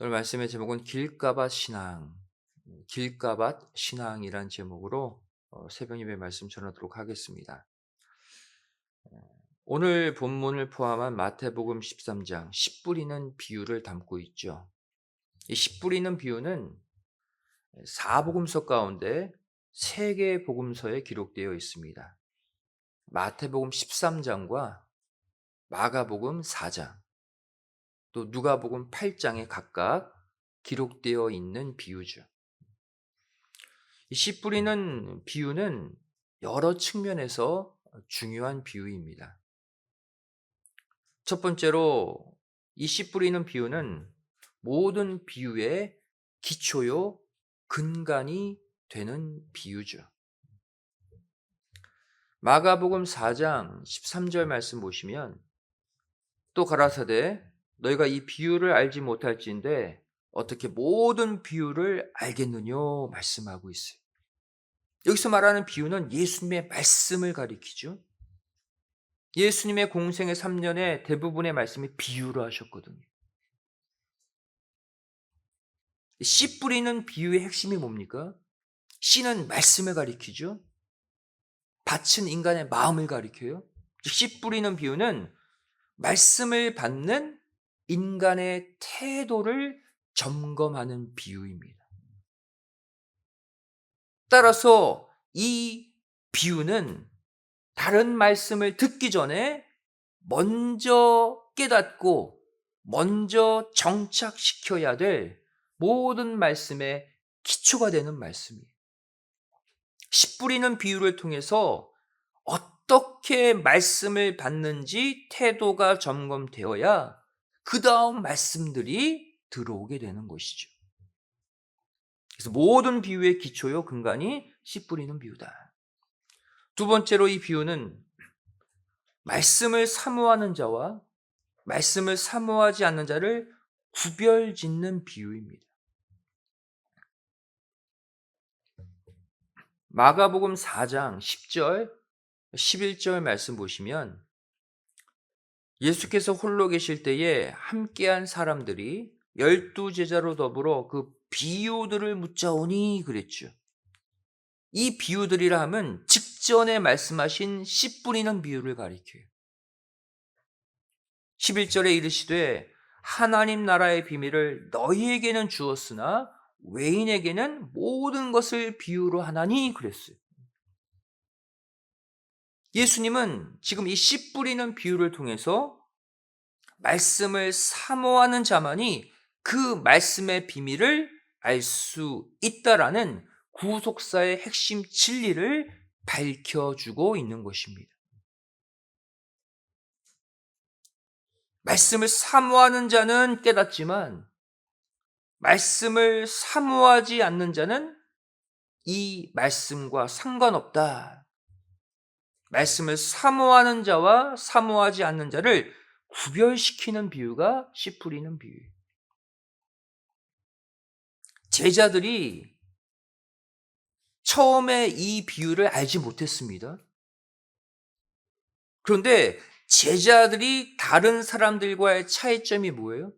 오늘 말씀의 제목은 길가밭 신앙, 길가밭 신앙이란 제목으로 새벽 예배 말씀 전하도록 하겠습니다. 오늘 본문을 포함한 마태복음 13장 씨 뿌리는 비유를 담고 있죠. 이 씨 뿌리는 비유는 사복음서 가운데 세 개의 복음서에 기록되어 있습니다. 마태복음 13장과 마가복음 4장, 또 누가복음 8장에 각각 기록되어 있는 비유죠. 이 씨 뿌리는 비유는 여러 측면에서 중요한 비유입니다. 첫 번째로 이 씨 뿌리는 비유는 모든 비유의 기초요, 근간이 되는 비유죠. 마가복음 4장 13절 말씀 보시면 또 가라사대 너희가 이 비유를 알지 못할진대 어떻게 모든 비유를 알겠느냐 말씀하고 있어요. 여기서 말하는 비유는 예수님의 말씀을 가리키죠. 예수님의 공생의 3년에 대부분의 말씀이 비유로 하셨거든요. 씨 뿌리는 비유의 핵심이 뭡니까? 씨는 말씀을 가리키죠. 밭은 인간의 마음을 가리켜요. 씨 뿌리는 비유는 말씀을 받는 인간의 태도를 점검하는 비유입니다. 따라서 이 비유는 다른 말씀을 듣기 전에 먼저 깨닫고 먼저 정착시켜야 될 모든 말씀의 기초가 되는 말씀이에요. 씨 뿌리는 비유를 통해서 어떻게 말씀을 받는지 태도가 점검되어야 그 다음 말씀들이 들어오게 되는 것이죠. 그래서 모든 비유의 기초요 근간이 씨 뿌리는 비유다. 두 번째로 이 비유는 말씀을 사모하는 자와 말씀을 사모하지 않는 자를 구별짓는 비유입니다. 마가복음 4장 10절, 11절 말씀 보시면 예수께서 홀로 계실 때에 함께한 사람들이 12제자로 더불어 그 비유들을 묻자오니 그랬죠. 이 비유들이라 하면 직전에 말씀하신 씨 뿌리는 비유를 가리켜요. 11절에 이르시되 하나님 나라의 비밀을 너희에게는 주었으나 외인에게는 모든 것을 비유로 하나니 그랬어요. 예수님은 지금 이 씨 뿌리는 비유를 통해서 말씀을 사모하는 자만이 그 말씀의 비밀을 알 수 있다라는 구속사의 핵심 진리를 밝혀주고 있는 것입니다. 말씀을 사모하는 자는 깨닫지만 말씀을 사모하지 않는 자는 이 말씀과 상관없다. 말씀을 사모하는 자와 사모하지 않는 자를 구별시키는 비유가 씨 뿌리는 비유예요. 제자들이 처음에 이 비유를 알지 못했습니다. 그런데 제자들이 다른 사람들과의 차이점이 뭐예요?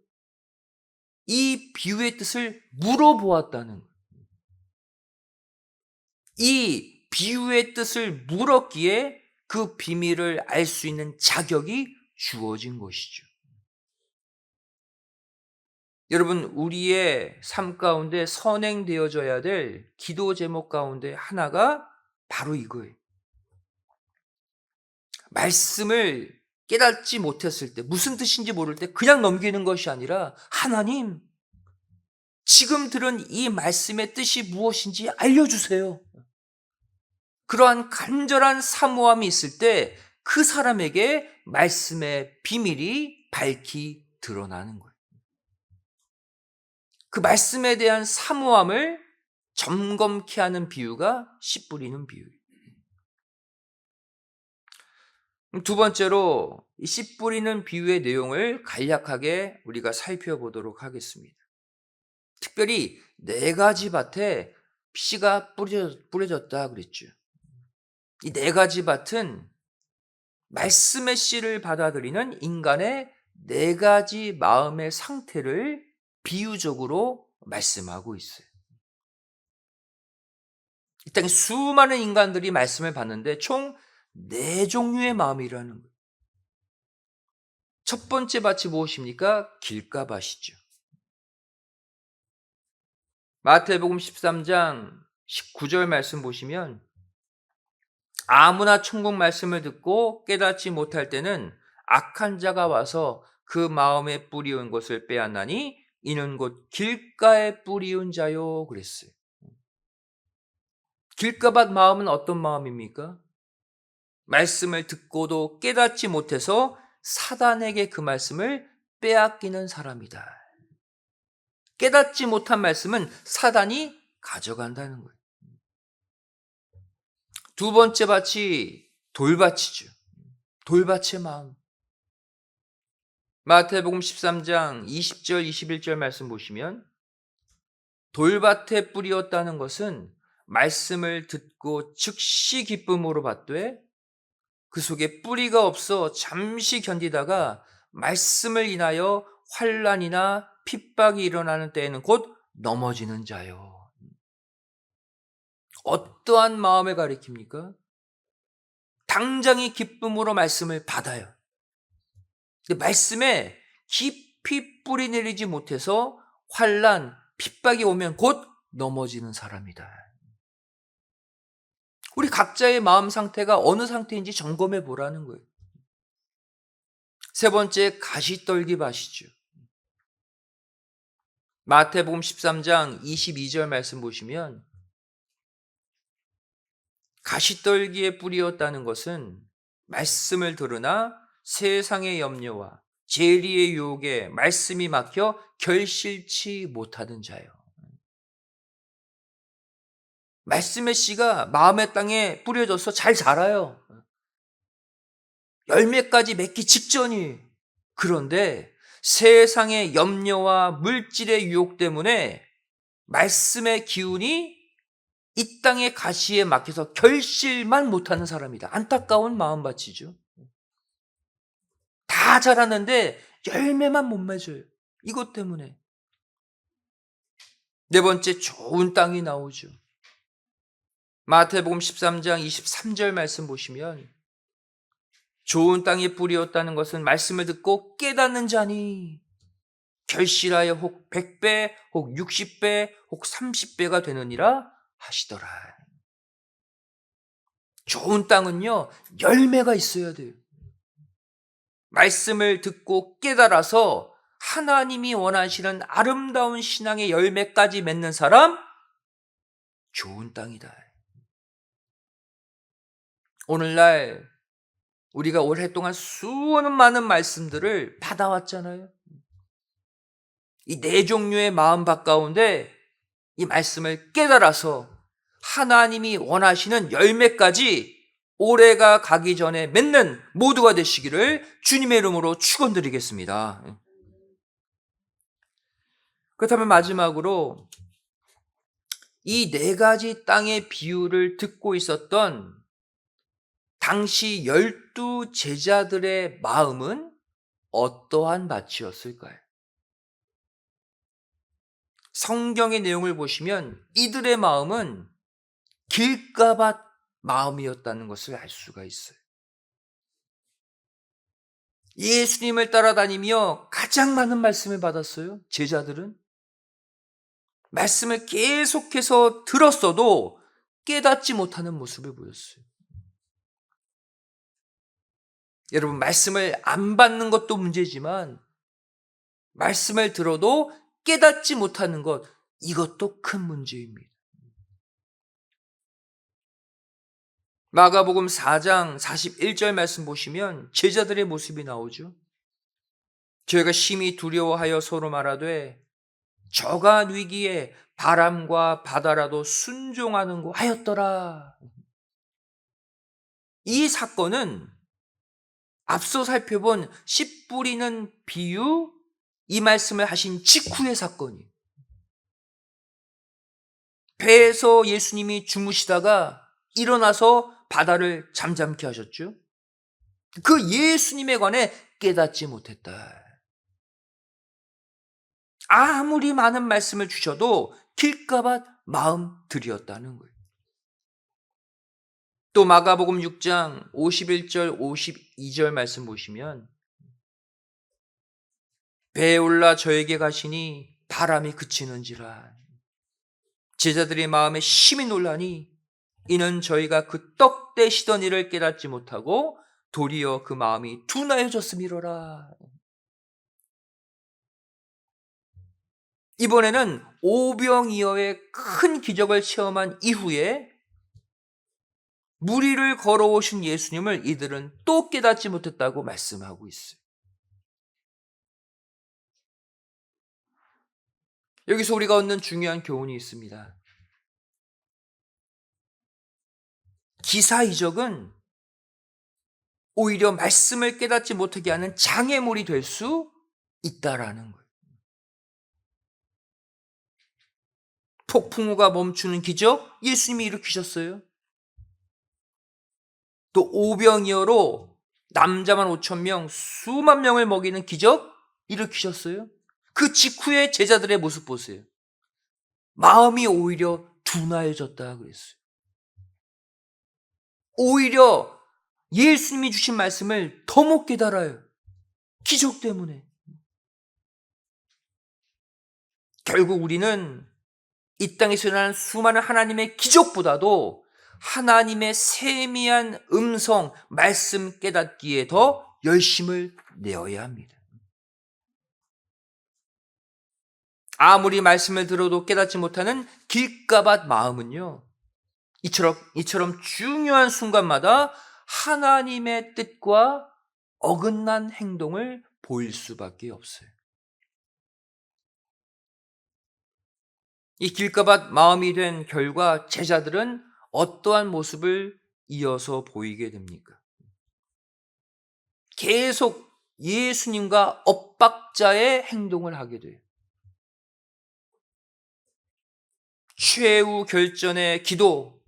이 비유의 뜻을 물어보았다는 거예요. 이 비유의 뜻을 물었기에 그 비밀을 알 수 있는 자격이 주어진 것이죠. 여러분, 우리의 삶 가운데 선행되어져야 될 기도 제목 가운데 하나가 바로 이거예요. 말씀을 깨닫지 못했을 때, 무슨 뜻인지 모를 때 그냥 넘기는 것이 아니라 하나님, 지금 들은 이 말씀의 뜻이 무엇인지 알려주세요. 그러한 간절한 사모함이 있을 때 그 사람에게 말씀의 비밀이 밝히 드러나는 거예요. 그 말씀에 대한 사모함을 점검케 하는 비유가 씨 뿌리는 비유예요. 두 번째로 이 씨 뿌리는 비유의 내용을 간략하게 우리가 살펴보도록 하겠습니다. 특별히 네 가지 밭에 씨가 뿌려졌다 그랬죠. 이 네 가지 밭은 말씀의 씨를 받아들이는 인간의 네 가지 마음의 상태를 비유적으로 말씀하고 있어요. 이 땅에 수많은 인간들이 말씀을 받는데 총 4종류의 마음이라는 거예요. 첫 번째 밭이 무엇입니까? 길가밭이죠. 마태복음 13장 19절 말씀 보시면 아무나 천국 말씀을 듣고 깨닫지 못할 때는 악한 자가 와서 그 마음에 뿌리운 것을 빼앗나니 이는 곧 길가에 뿌리운 자요 그랬어요. 길가밭 마음은 어떤 마음입니까? 말씀을 듣고도 깨닫지 못해서 사단에게 그 말씀을 빼앗기는 사람이다. 깨닫지 못한 말씀은 사단이 가져간다는 거예요. 두 번째 밭이 돌밭이죠. 돌밭의 마음. 마태복음 13장 20절 21절 말씀 보시면 돌밭에 뿌리었다는 것은 말씀을 듣고 즉시 기쁨으로 받되 그 속에 뿌리가 없어 잠시 견디다가 말씀을 인하여 환난이나 핍박이 일어나는 때에는 곧 넘어지는 자요. 어떠한 마음을 가리킵니까? 당장이 기쁨으로 말씀을 받아요. 근데 말씀에 깊이 뿌리 내리지 못해서 환난, 핍박이 오면 곧 넘어지는 사람이다. 우리 각자의 마음 상태가 어느 상태인지 점검해 보라는 거예요. 세 번째, 가시떨기 밭이죠. 마태복음 13장 22절 말씀 보시면 가시떨기에 뿌리었다는 것은 말씀을 들으나 세상의 염려와 재리의 유혹에 말씀이 막혀 결실치 못하는 자요. 말씀의 씨가 마음의 땅에 뿌려져서 잘 자라요. 열매까지 맺기 직전이. 그런데 세상의 염려와 물질의 유혹 때문에 말씀의 기운이 이 땅의 가시에 막혀서 결실만 못하는 사람이다. 안타까운 마음밭이죠. 다 자랐는데 열매만 못 맺어요. 이것 때문에. 네 번째, 좋은 땅이 나오죠. 마태복음 13장 23절 말씀 보시면 좋은 땅에 뿌리었다는 것은 말씀을 듣고 깨닫는 자니 결실하여 혹 100배, 혹 60배, 혹 30배가 되느니라 하시더라. 좋은 땅은요, 열매가 있어야 돼요. 말씀을 듣고 깨달아서 하나님이 원하시는 아름다운 신앙의 열매까지 맺는 사람, 좋은 땅이다. 오늘날 우리가 오랫동안 수많은 많은 말씀들을 받아왔잖아요. 이 4종류의 마음밭 가운데 이 말씀을 깨달아서 하나님이 원하시는 열매까지 올해가 가기 전에 맺는 모두가 되시기를 주님의 이름으로 축원드리겠습니다. 그렇다면 마지막으로 이 4가지 땅의 비유를 듣고 있었던 당시 12 제자들의 마음은 어떠한 밭이었을까요? 성경의 내용을 보시면 이들의 마음은 길가밭 마음이었다는 것을 알 수가 있어요. 예수님을 따라다니며 가장 많은 말씀을 받았어요. 제자들은 말씀을 계속해서 들었어도 깨닫지 못하는 모습을 보였어요. 여러분, 말씀을 안 받는 것도 문제지만 말씀을 들어도 깨닫지 못하는 것, 이것도 큰 문제입니다. 마가복음 4장 41절 말씀 보시면 제자들의 모습이 나오죠. 저희가 심히 두려워하여 서로 말하되 저간 위기에 바람과 바다라도 순종하는 거 하였더라. 이 사건은 앞서 살펴본 씨 뿌리는 비유, 이 말씀을 하신 직후의 사건이에요. 배에서 예수님이 주무시다가 일어나서 바다를 잠잠케 하셨죠. 그 예수님에 관해 깨닫지 못했다. 아무리 많은 말씀을 주셔도 길가밭 마음들이었다는 거예요. 또 마가복음 6장 51절 52절 말씀 보시면 배에 올라 저에게 가시니 바람이 그치는지라. 제자들의 마음에 심히 놀라니 이는 저희가 그 떡 떼시던 일을 깨닫지 못하고 도리어 그 마음이 둔하여졌음이로라. 이번에는 오병이어의 큰 기적을 체험한 이후에 무리를 걸어오신 예수님을 이들은 또 깨닫지 못했다고 말씀하고 있어요. 여기서 우리가 얻는 중요한 교훈이 있습니다. 기사이적은 오히려 말씀을 깨닫지 못하게 하는 장애물이 될 수 있다라는 거예요. 폭풍우가 멈추는 기적 예수님이 일으키셨어요. 또 오병이어로 남자만 5,000명 수만 명을 먹이는 기적 일으키셨어요. 그 직후에 제자들의 모습 보세요. 마음이 오히려 둔하여졌다 그랬어요. 오히려 예수님이 주신 말씀을 더 못 깨달아요. 기적 때문에. 결국 우리는 이 땅에서 일어나는 수많은 하나님의 기적보다도 하나님의 세미한 음성, 말씀 깨닫기에 더 열심을 내어야 합니다. 아무리 말씀을 들어도 깨닫지 못하는 길가밭 마음은요, 이처럼 중요한 순간마다 하나님의 뜻과 어긋난 행동을 보일 수밖에 없어요. 이 길가밭 마음이 된 결과 제자들은 어떠한 모습을 이어서 보이게 됩니까? 계속 예수님과 엇박자의 행동을 하게 돼요. 최후 결전의 기도,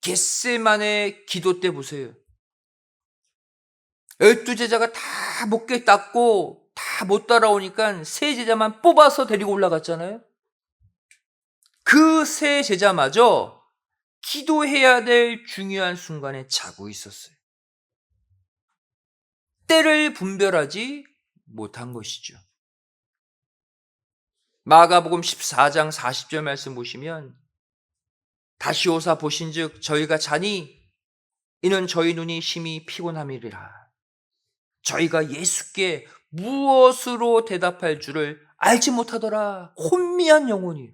겟세마네 기도 때 보세요. 12제자가 다 목에 닦고 다 못 따라오니까 세 제자만 뽑아서 데리고 올라갔잖아요. 그 세 제자마저 기도해야 될 중요한 순간에 자고 있었어요. 때를 분별하지 못한 것이죠. 마가복음 14장 40절 말씀 보시면 다시 오사 보신즉 저희가 자니 이는 저희 눈이 심히 피곤함이리라. 저희가 예수께 무엇으로 대답할 줄을 알지 못하더라. 혼미한 영혼이.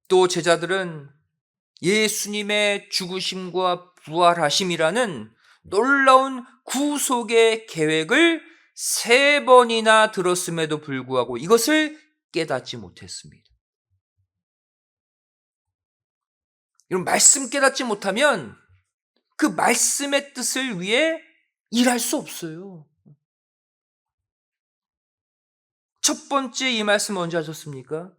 또 제자들은 예수님의 죽으심과 부활하심이라는 놀라운 구속의 계획을 3번이나 들었음에도 불구하고 이것을 깨닫지 못했습니다. 이런 말씀 깨닫지 못하면 그 말씀의 뜻을 위해 일할 수 없어요. 첫 번째 이 말씀 언제 하셨습니까?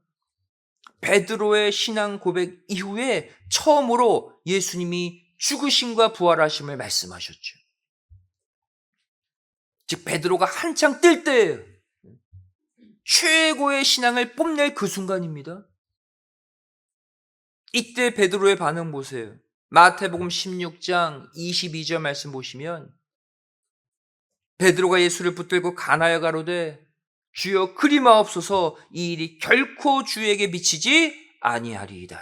베드로의 신앙 고백 이후에 처음으로 예수님이 죽으심과 부활하심을 말씀하셨죠. 즉 베드로가 한창 뜰 때예요. 최고의 신앙을 뽐낼 그 순간입니다. 이때 베드로의 반응 보세요. 마태복음 16장 22절 말씀 보시면 베드로가 예수를 붙들고 가나에 가로되 주여 그리 마옵소서 이 일이 결코 주에게 미치지 아니하리이다.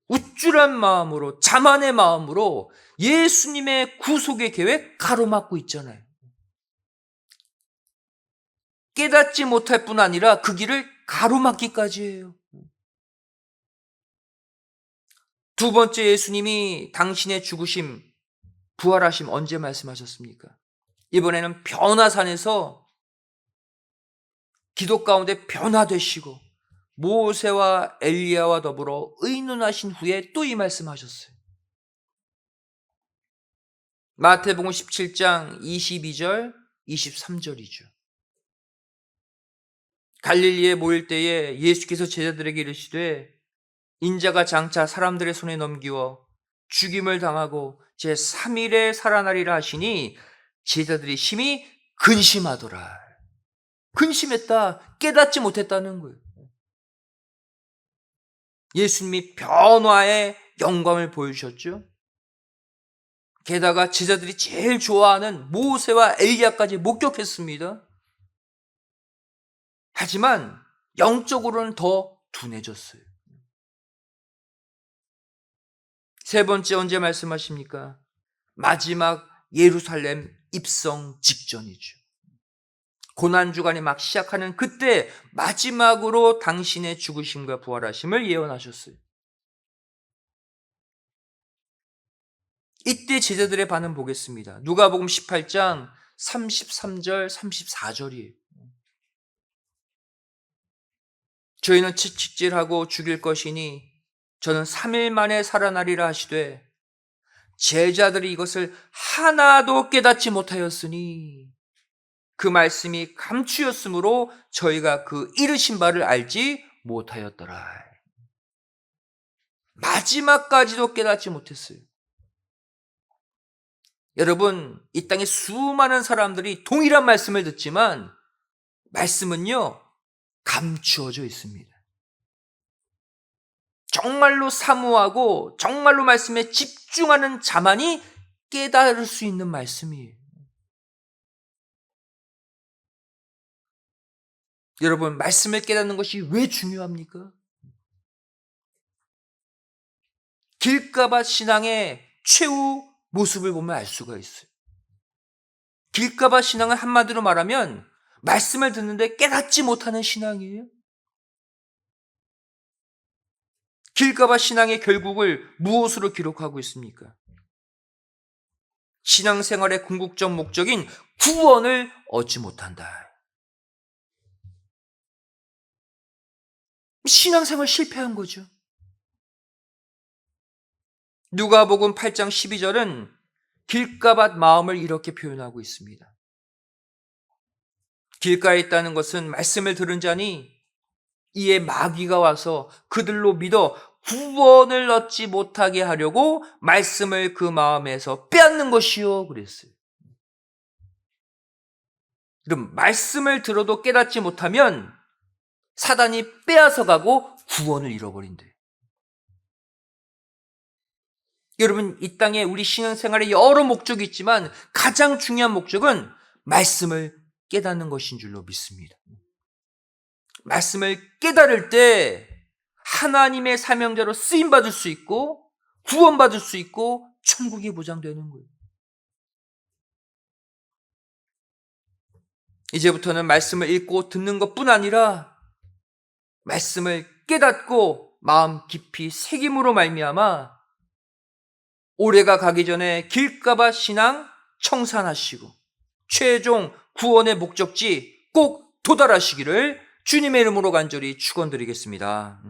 우쭐한 마음으로 자만의 마음으로 예수님의 구속의 계획 가로막고 있잖아요. 깨닫지 못할 뿐 아니라 그 길을 가로막기까지 해요. 두 번째 예수님이 당신의 죽으심, 부활하심 언제 말씀하셨습니까? 이번에는 변화산에서 기도 가운데 변화되시고 모세와 엘리야와 더불어 의논하신 후에 또 이 말씀하셨어요. 마태복음 17장 22절 23절이죠. 갈릴리에 모일 때에 예수께서 제자들에게 이르시되 인자가 장차 사람들의 손에 넘기워 죽임을 당하고 제3일에 살아나리라 하시니 제자들이 심히 근심하더라. 근심했다. 깨닫지 못했다는 거예요. 예수님이 변화의 영광을 보여주셨죠. 게다가 제자들이 제일 좋아하는 모세와 엘리야까지 목격했습니다. 하지만 영적으로는 더 둔해졌어요. 세 번째 언제 말씀하십니까? 마지막 예루살렘 입성 직전이죠. 고난주간이 막 시작하는 그때 마지막으로 당신의 죽으심과 부활하심을 예언하셨어요. 이때 제자들의 반응 보겠습니다. 누가복음 18장 33절 34절이에요. 저희는 채찍질하고 죽일 것이니 저는 3일 만에 살아나리라 하시되 제자들이 이것을 하나도 깨닫지 못하였으니 그 말씀이 감추였으므로 저희가 그 이르신 바를 알지 못하였더라. 마지막까지도 깨닫지 못했어요. 여러분, 이 땅에 수많은 사람들이 동일한 말씀을 듣지만 말씀은요, 감추어져 있습니다. 정말로 사모하고 정말로 말씀에 집중하는 자만이 깨달을 수 있는 말씀이에요. 여러분, 말씀을 깨닫는 것이 왜 중요합니까? 길가밭 신앙의 최후 모습을 보면 알 수가 있어요. 길가밭 신앙은 한마디로 말하면 말씀을 듣는데 깨닫지 못하는 신앙이에요. 길가밭 신앙의 결국을 무엇으로 기록하고 있습니까? 신앙생활의 궁극적 목적인 구원을 얻지 못한다. 신앙생활 실패한 거죠. 누가복음 8장 12절은 길가밭 마음을 이렇게 표현하고 있습니다. 길가에 있다는 것은 말씀을 들은 자니 이에 마귀가 와서 그들로 믿어 구원을 얻지 못하게 하려고 말씀을 그 마음에서 빼앗는 것이요 그랬어요. 그럼 말씀을 들어도 깨닫지 못하면 사단이 빼앗아 가고 구원을 잃어버린대요. 여러분, 이 땅에 우리 신앙생활에 여러 목적이 있지만 가장 중요한 목적은 말씀을 깨닫는 것인 줄로 믿습니다. 말씀을 깨달을 때 하나님의 사명자로 쓰임받을 수 있고 구원받을 수 있고 천국이 보장되는 거예요. 이제부터는 말씀을 읽고 듣는 것뿐 아니라 말씀을 깨닫고 마음 깊이 새김으로 말미암아 올해가 가기 전에 길가밭 신앙 청산하시고 최종 구원의 목적지 꼭 도달하시기를 주님의 이름으로 간절히 축원드리겠습니다.